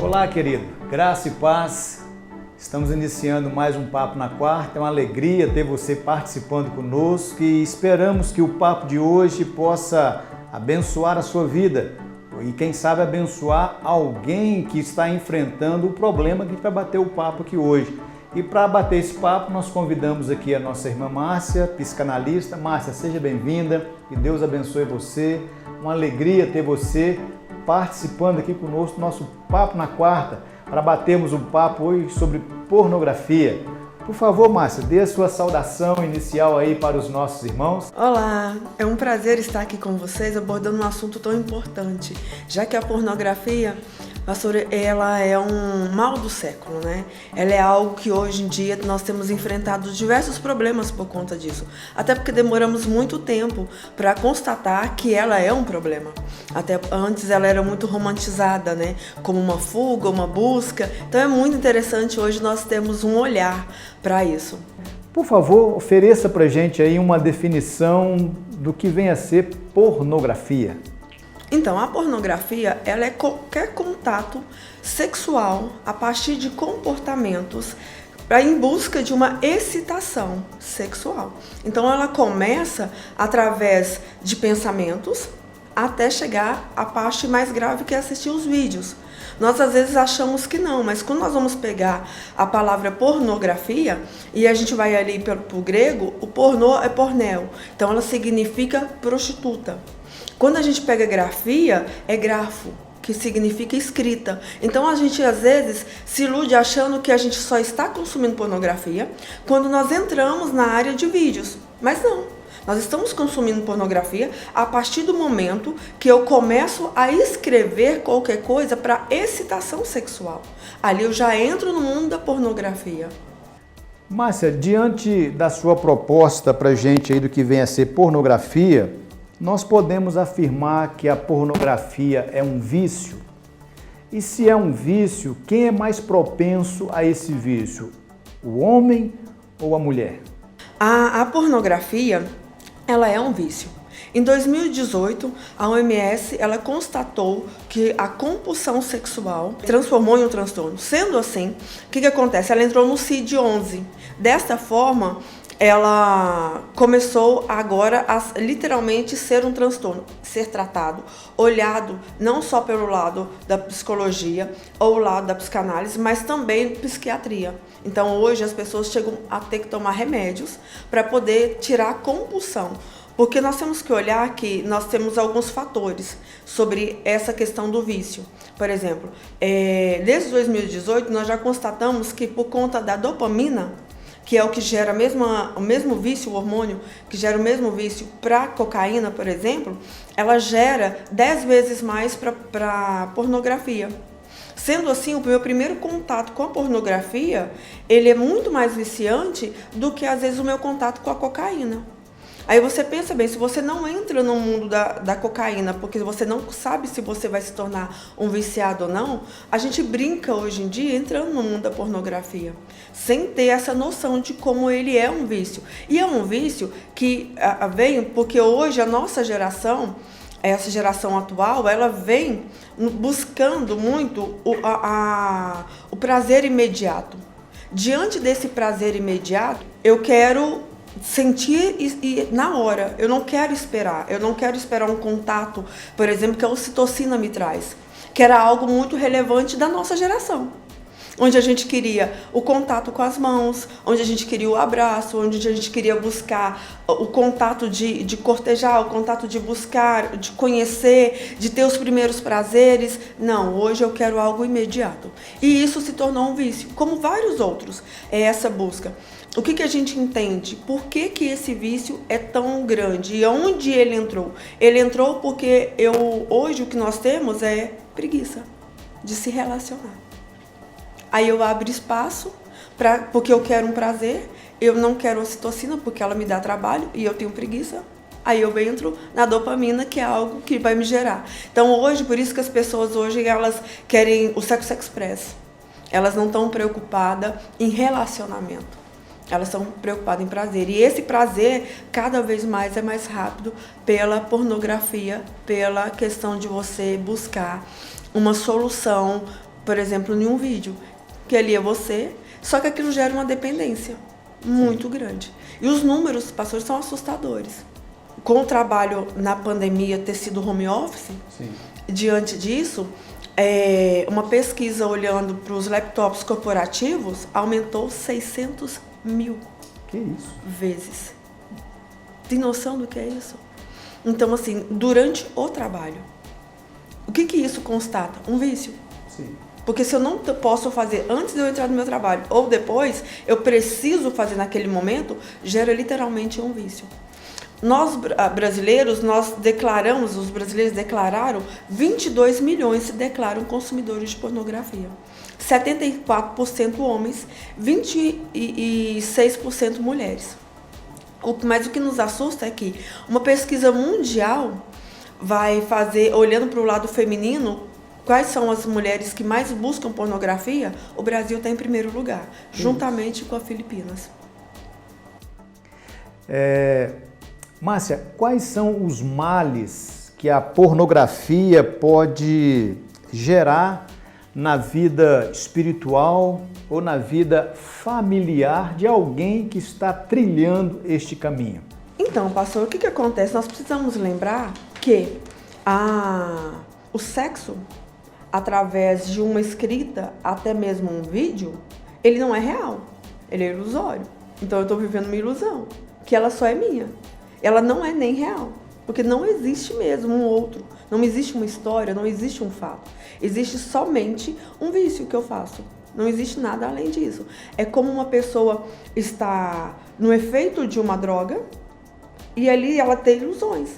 Olá, querido. Graça e paz. Estamos iniciando mais um Papo na Quarta. É uma alegria ter você participando conosco e esperamos que o papo de hoje possa abençoar a sua vida e, quem sabe, abençoar alguém que está enfrentando o problema que a gente vai bater o papo aqui hoje. E para bater esse papo, nós convidamos aqui a nossa irmã Márcia, psicanalista. Márcia, seja bem-vinda e Deus abençoe você. Uma alegria ter você participando aqui conosco do nosso Papo na Quarta, para batermos um papo hoje sobre pornografia. Por favor, Márcia, dê a sua saudação inicial aí para os nossos irmãos. Olá, é um prazer estar aqui com vocês abordando um assunto tão importante, já que a pornografia, pastor, ela é um mal do século, né? Ela é algo que hoje em dia nós temos enfrentado diversos problemas por conta disso. Até porque demoramos muito tempo para constatar que ela é um problema. Até antes ela era muito romantizada, né? Como uma fuga, uma busca. Então é muito interessante hoje nós termos um olhar para isso. Por favor, ofereça para a gente aí uma definição do que vem a ser pornografia. Então, a pornografia, ela é qualquer contato sexual a partir de comportamentos em busca de uma excitação sexual. Então, ela começa através de pensamentos até chegar à parte mais grave, que é assistir os vídeos. Nós às vezes achamos que não, mas quando nós vamos pegar a palavra pornografia e a gente vai ali para o grego, o pornô é pornel, então ela significa prostituta. Quando a gente pega grafia, é grafo, que significa escrita. Então a gente às vezes se ilude achando que a gente só está consumindo pornografia quando nós entramos na área de vídeos, mas não. Nós estamos consumindo pornografia a partir do momento que eu começo a escrever qualquer coisa para excitação sexual. Ali eu já entro no mundo da pornografia. Márcia, diante da sua proposta para a gente aí do que vem a ser pornografia, nós podemos afirmar que a pornografia é um vício? E se é um vício, quem é mais propenso a esse vício? O homem ou a mulher? A pornografia, ela é um vício. Em 2018, a OMS ela constatou que a compulsão sexual transformou em um transtorno. Sendo assim, o que acontece? Ela entrou no CID-11. Desta forma, ela começou agora a literalmente ser um transtorno, ser tratado, olhado não só pelo lado da psicologia ou o lado da psicanálise, mas também psiquiatria. Então hoje as pessoas chegam a ter que tomar remédios para poder tirar a compulsão. Porque nós temos que olhar que nós temos alguns fatores sobre essa questão do vício. Por exemplo, desde 2018 nós já constatamos que por conta da dopamina, que é o que gera o mesmo vício, o hormônio que gera o mesmo vício para cocaína, por exemplo, ela gera 10 vezes mais para pornografia. Sendo assim, o meu primeiro contato com a pornografia, ele é muito mais viciante do que às vezes o meu contato com a cocaína. Aí você pensa bem, se você não entra no mundo da cocaína, porque você não sabe se você vai se tornar um viciado ou não, a gente brinca hoje em dia entrando no mundo da pornografia, sem ter essa noção de como ele é um vício. E é um vício que vem porque hoje a nossa geração, essa geração atual, ela vem buscando muito o prazer imediato. Diante desse prazer imediato, eu quero sentir e na hora, eu não quero esperar um contato, por exemplo, que a ocitocina me traz, que era algo muito relevante da nossa geração, onde a gente queria o contato com as mãos, onde a gente queria o abraço, onde a gente queria buscar o contato de cortejar, o contato de buscar, de conhecer, de ter os primeiros prazeres. Não, hoje eu quero algo imediato. E isso se tornou um vício, como vários outros, é essa busca. O que a gente entende? Por que esse vício é tão grande? E onde ele entrou? Ele entrou porque hoje o que nós temos é preguiça de se relacionar. Aí eu abro espaço porque eu quero um prazer, eu não quero ocitocina porque ela me dá trabalho e eu tenho preguiça. Aí eu entro na dopamina, que é algo que vai me gerar. Então hoje, por isso que as pessoas hoje elas querem o sexo express. Elas não estão preocupadas em relacionamento. Elas estão preocupadas em prazer. E esse prazer, cada vez mais, é mais rápido pela pornografia, pela questão de você buscar uma solução por exemplo, em um vídeo, que ali é você, só que aquilo gera uma dependência muito grande. E os números, pastores, são assustadores. Com o trabalho na pandemia ter sido home office, sim, diante disso, uma pesquisa olhando para os laptops corporativos aumentou 600 mil vezes. Tem noção do que é isso? Então, assim, durante o trabalho, o que isso constata? Um vício. Sim. Porque se eu não posso fazer antes de eu entrar no meu trabalho ou depois, eu preciso fazer naquele momento, gera literalmente um vício. Nós, brasileiros, os brasileiros declararam, 22 milhões se declaram consumidores de pornografia. 74% homens, 26% mulheres. Mas o que nos assusta é que uma pesquisa mundial vai fazer, olhando para o lado feminino, quais são as mulheres que mais buscam pornografia, o Brasil está em primeiro lugar, juntamente com as Filipinas. Márcia, quais são os males que a pornografia pode gerar na vida espiritual ou na vida familiar de alguém que está trilhando este caminho? Então, pastor, o que acontece? Nós precisamos lembrar que o sexo, através de uma escrita, até mesmo um vídeo, ele não é real, ele é ilusório. Então eu estou vivendo uma ilusão, que ela só é minha. Ela não é nem real, porque não existe mesmo um outro, não existe uma história, não existe um fato. Existe somente um vício que eu faço, não existe nada além disso. É como uma pessoa está no efeito de uma droga e ali ela tem ilusões.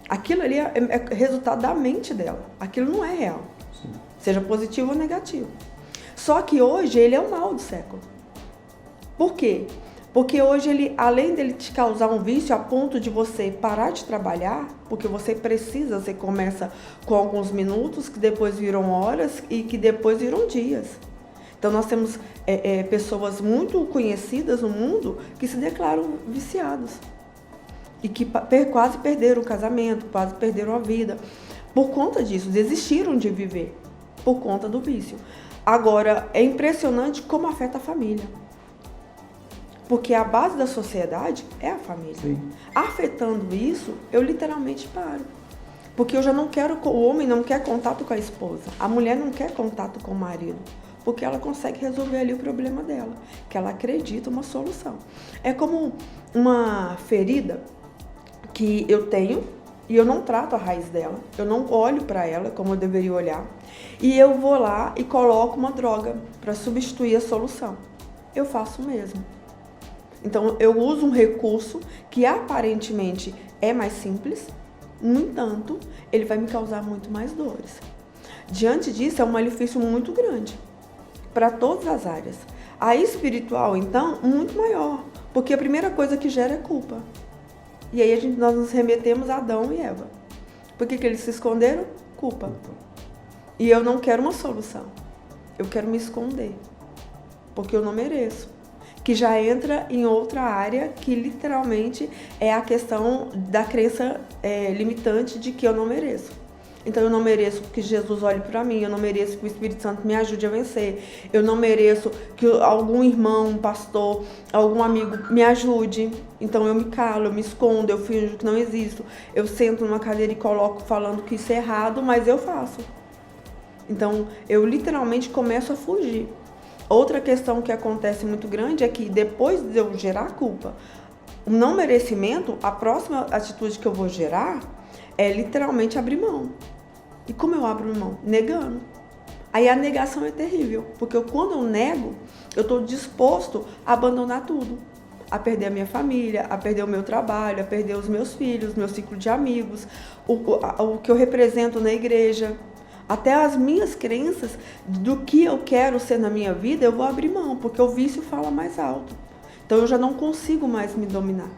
Aquilo ali é resultado da mente dela, aquilo não é real, sim, seja positivo ou negativo. Só que hoje ele é o mal do século. Por quê? Porque hoje ele, além dele te causar um vício a ponto de você parar de trabalhar, porque você começa com alguns minutos, que depois viram horas e que depois viram dias. Então nós temos pessoas muito conhecidas no mundo que se declaram viciados e que quase perderam o casamento, quase perderam a vida. Por conta disso, desistiram de viver por conta do vício. Agora, é impressionante como afeta a família. Porque a base da sociedade é a família. Sim. Afetando isso, eu literalmente paro. Porque eu já não quero, o homem não quer contato com a esposa, a mulher não quer contato com o marido, porque ela consegue resolver ali o problema dela, que ela acredita uma solução. É como uma ferida que eu tenho e eu não trato a raiz dela, eu não olho para ela como eu deveria olhar, e eu vou lá e coloco uma droga para substituir a solução. Eu faço o mesmo. Então, eu uso um recurso que aparentemente é mais simples, no entanto, ele vai me causar muito mais dores. Diante disso, é um malefício muito grande para todas as áreas. A espiritual, então, muito maior, porque a primeira coisa que gera é culpa. E aí nós nos remetemos a Adão e Eva. Por que eles se esconderam? Culpa. E eu não quero uma solução, eu quero me esconder, porque eu não mereço. Que já entra em outra área, que literalmente é a questão da crença limitante de que eu não mereço. Então eu não mereço que Jesus olhe para mim, eu não mereço que o Espírito Santo me ajude a vencer, eu não mereço que algum irmão, um pastor, algum amigo me ajude. Então eu me calo, eu me escondo, eu finjo que não existo, eu sento numa cadeira e coloco falando que isso é errado, mas eu faço. Então eu literalmente começo a fugir. Outra questão que acontece muito grande é que depois de eu gerar a culpa, o não merecimento, a próxima atitude que eu vou gerar é literalmente abrir mão. E como eu abro mão? Negando. Aí a negação é terrível, porque quando eu nego, eu estou disposto a abandonar tudo. A perder a minha família, a perder o meu trabalho, a perder os meus filhos, meu ciclo de amigos, o que eu represento na igreja. Até as minhas crenças do que eu quero ser na minha vida, eu vou abrir mão, porque o vício fala mais alto. Então eu já não consigo mais me dominar.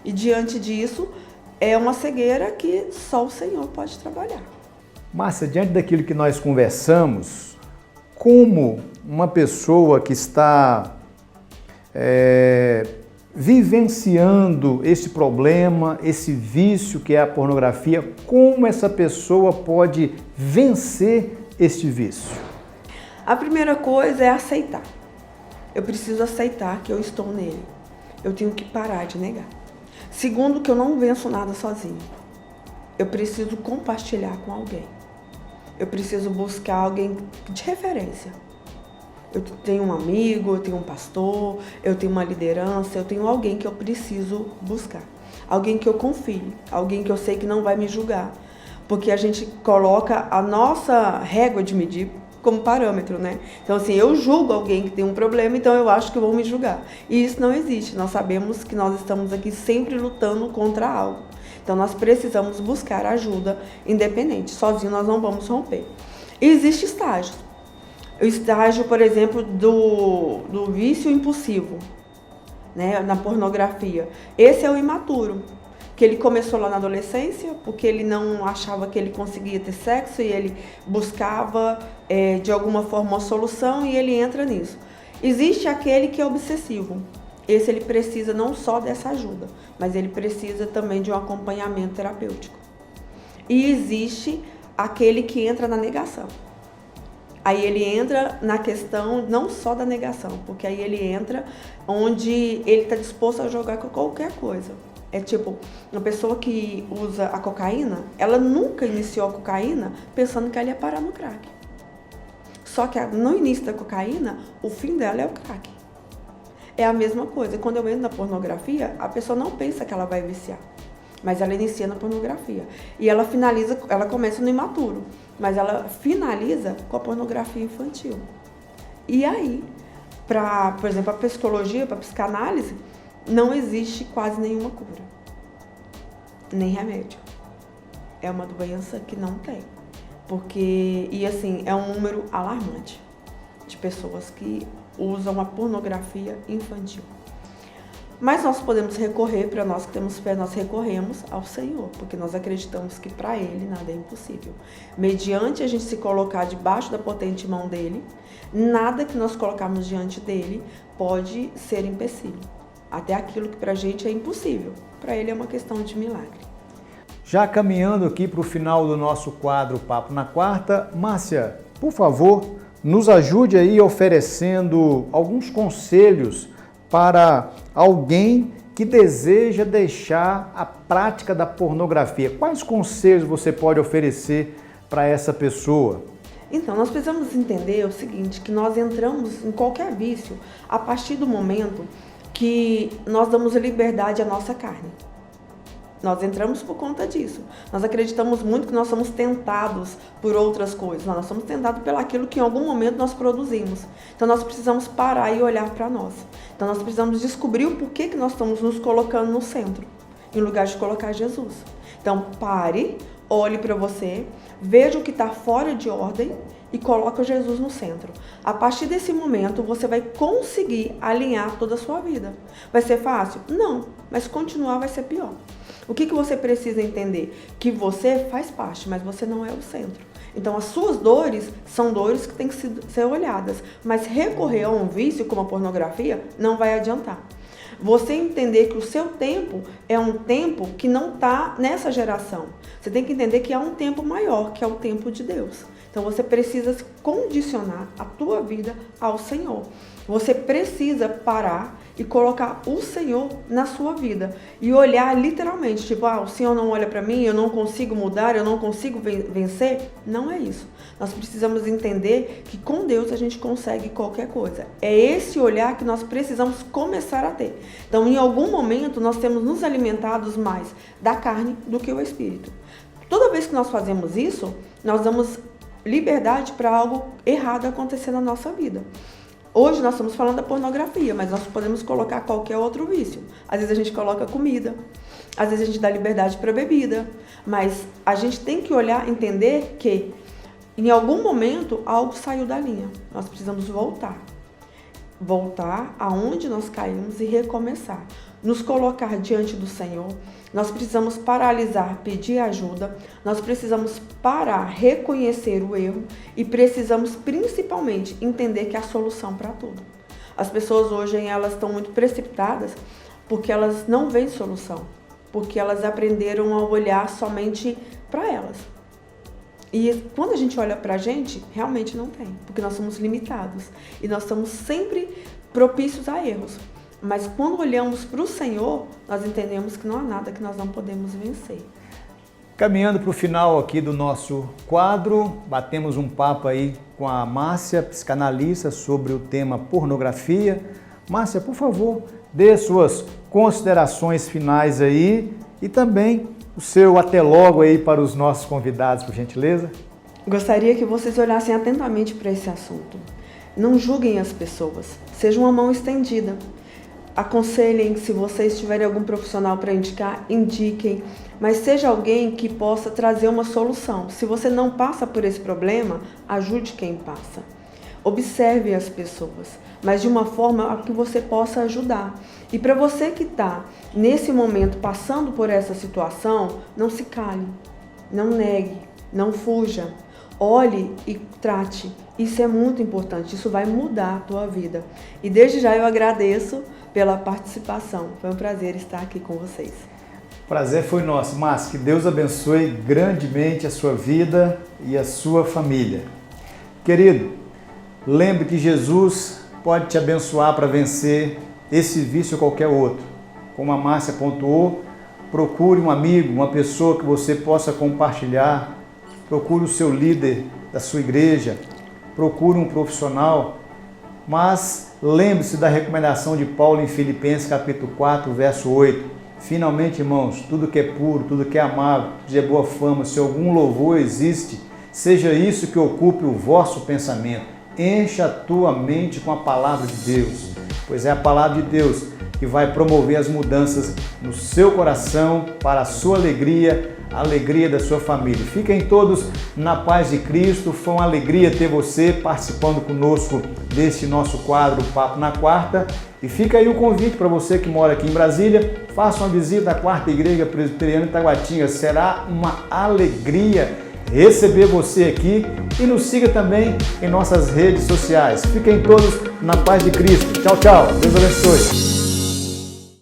E diante disso, é uma cegueira que só o Senhor pode trabalhar. Márcia, diante daquilo que nós conversamos, como uma pessoa que está vivenciando esse problema, esse vício que é a pornografia, como essa pessoa pode vencer este vício? A primeira coisa é aceitar. Eu preciso aceitar que eu estou nele. Eu tenho que parar de negar. Segundo, que eu não venço nada sozinho. Eu preciso compartilhar com alguém. Eu preciso buscar alguém de referência. Eu tenho um amigo, eu tenho um pastor, eu tenho uma liderança, eu tenho alguém que eu preciso buscar. Alguém que eu confie, alguém que eu sei que não vai me julgar. Porque a gente coloca a nossa régua de medir como parâmetro, né? Então, assim, eu julgo alguém que tem um problema, então eu acho que vão me julgar. E isso não existe. Nós sabemos que nós estamos aqui sempre lutando contra algo. Então, nós precisamos buscar ajuda independente. Sozinho nós não vamos romper. E existem estágios. O estágio, por exemplo, do vício impulsivo, né? Na pornografia. Esse é o imaturo. Que ele começou lá na adolescência, porque ele não achava que ele conseguia ter sexo e ele buscava de alguma forma uma solução e ele entra nisso. Existe aquele que é obsessivo. Esse ele precisa não só dessa ajuda, mas ele precisa também de um acompanhamento terapêutico. E existe aquele que entra na negação. Aí ele entra na questão não só da negação, porque aí ele entra onde ele está disposto a jogar com qualquer coisa. É tipo, uma pessoa que usa a cocaína, ela nunca iniciou a cocaína pensando que ela ia parar no crack. Só que no início da cocaína, o fim dela é o crack. É a mesma coisa. Quando eu entro na pornografia, a pessoa não pensa que ela vai viciar. Mas ela inicia na pornografia. E ela finaliza, ela começa no imaturo. Mas ela finaliza com a pornografia infantil. E aí, por exemplo, a psicologia, para a psicanálise, não existe quase nenhuma cura, nem remédio. É uma doença que não tem. Porque, e assim, é um número alarmante de pessoas que usam a pornografia infantil. Mas nós podemos recorrer, para nós que temos fé, nós recorremos ao Senhor, porque nós acreditamos que para Ele nada é impossível. Mediante a gente se colocar debaixo da potente mão dEle, nada que nós colocarmos diante dEle pode ser empecilho. Até aquilo que para a gente é impossível, para Ele é uma questão de milagre. Já caminhando aqui para o final do nosso quadro Papo na Quarta, Márcia, por favor, nos ajude aí oferecendo alguns conselhos para alguém que deseja deixar a prática da pornografia. Quais conselhos você pode oferecer para essa pessoa? Então, nós precisamos entender o seguinte, que nós entramos em qualquer vício a partir do momento que nós damos liberdade à nossa carne. Nós entramos por conta disso. Nós acreditamos muito que nós somos tentados por outras coisas. Nós somos tentados pelaquilo que em algum momento nós produzimos. Então nós precisamos parar e olhar para nós. Então nós precisamos descobrir o porquê que nós estamos nos colocando no centro, em lugar de colocar Jesus. Então pare, olhe para você, veja o que está fora de ordem e coloca Jesus no centro. A partir desse momento, você vai conseguir alinhar toda a sua vida. Vai ser fácil? Não, mas continuar vai ser pior. O que você precisa entender? Que você faz parte, mas você não é o centro. Então, as suas dores são dores que têm que ser olhadas, mas recorrer a um vício como a pornografia não vai adiantar. Você entender que o seu tempo é um tempo que não está nessa geração. Você tem que entender que há um tempo maior, que é o tempo de Deus. Então você precisa condicionar a tua vida ao Senhor. Você precisa parar e colocar o Senhor na sua vida. E olhar literalmente, tipo, o Senhor não olha para mim, eu não consigo mudar, eu não consigo vencer. Não é isso. Nós precisamos entender que com Deus a gente consegue qualquer coisa. É esse olhar que nós precisamos começar a ter. Então, em algum momento, nós temos nos alimentados mais da carne do que o Espírito. Toda vez que nós fazemos isso, nós damos liberdade para algo errado acontecer na nossa vida. Hoje nós estamos falando da pornografia, mas nós podemos colocar qualquer outro vício. Às vezes a gente coloca comida, às vezes a gente dá liberdade para bebida, mas a gente tem que olhar, entender que em algum momento algo saiu da linha. Nós precisamos voltar aonde nós caímos e recomeçar. Nos colocar diante do Senhor. Nós precisamos paralisar, pedir ajuda. Nós precisamos parar, reconhecer o erro e precisamos principalmente entender que há solução para tudo. As pessoas hoje elas estão muito precipitadas porque elas não veem solução, porque elas aprenderam a olhar somente para elas. E quando a gente olha pra gente, realmente não tem, porque nós somos limitados e nós estamos sempre propícios a erros. Mas quando olhamos para o Senhor, nós entendemos que não há nada que nós não podemos vencer. Caminhando para o final aqui do nosso quadro, batemos um papo aí com a Márcia, psicanalista, sobre o tema pornografia. Márcia, por favor, dê suas considerações finais aí e também o seu até logo aí para os nossos convidados, por gentileza. Gostaria que vocês olhassem atentamente para esse assunto. Não julguem as pessoas, seja uma mão estendida. Aconselhem, se vocês tiverem algum profissional para indicar, indiquem, mas seja alguém que possa trazer uma solução. Se você não passa por esse problema, ajude quem passa. Observe as pessoas, mas de uma forma a que você possa ajudar. E para você que está nesse momento passando por essa situação, não se cale, não negue, não fuja. Olhe e trate. Isso é muito importante, isso vai mudar a tua vida. E desde já eu agradeço pela participação. Foi um prazer estar aqui com vocês. O prazer foi nosso, Márcia. Que Deus abençoe grandemente a sua vida e a sua família. Querido, lembre que Jesus pode te abençoar para vencer esse vício ou qualquer outro. Como a Márcia pontuou, procure um amigo, uma pessoa que você possa compartilhar. Procure o seu líder da sua igreja. Procure um profissional. Mas lembre-se da recomendação de Paulo em Filipenses capítulo 4, verso 8. Finalmente, irmãos, tudo que é puro, tudo que é amável, tudo de boa fama, se algum louvor existe, seja isso que ocupe o vosso pensamento. Encha a tua mente com a palavra de Deus, pois é a palavra de Deus que vai promover as mudanças no seu coração para a sua alegria, a alegria da sua família. Fiquem todos na paz de Cristo. Foi uma alegria ter você participando conosco deste nosso quadro Papo na Quarta. E fica aí o convite para você que mora aqui em Brasília, faça uma visita à Quarta Igreja Presbiteriana Itaguatinga. Será uma alegria receber você aqui e nos siga também em nossas redes sociais. Fiquem todos na paz de Cristo. Tchau, tchau. Deus abençoe.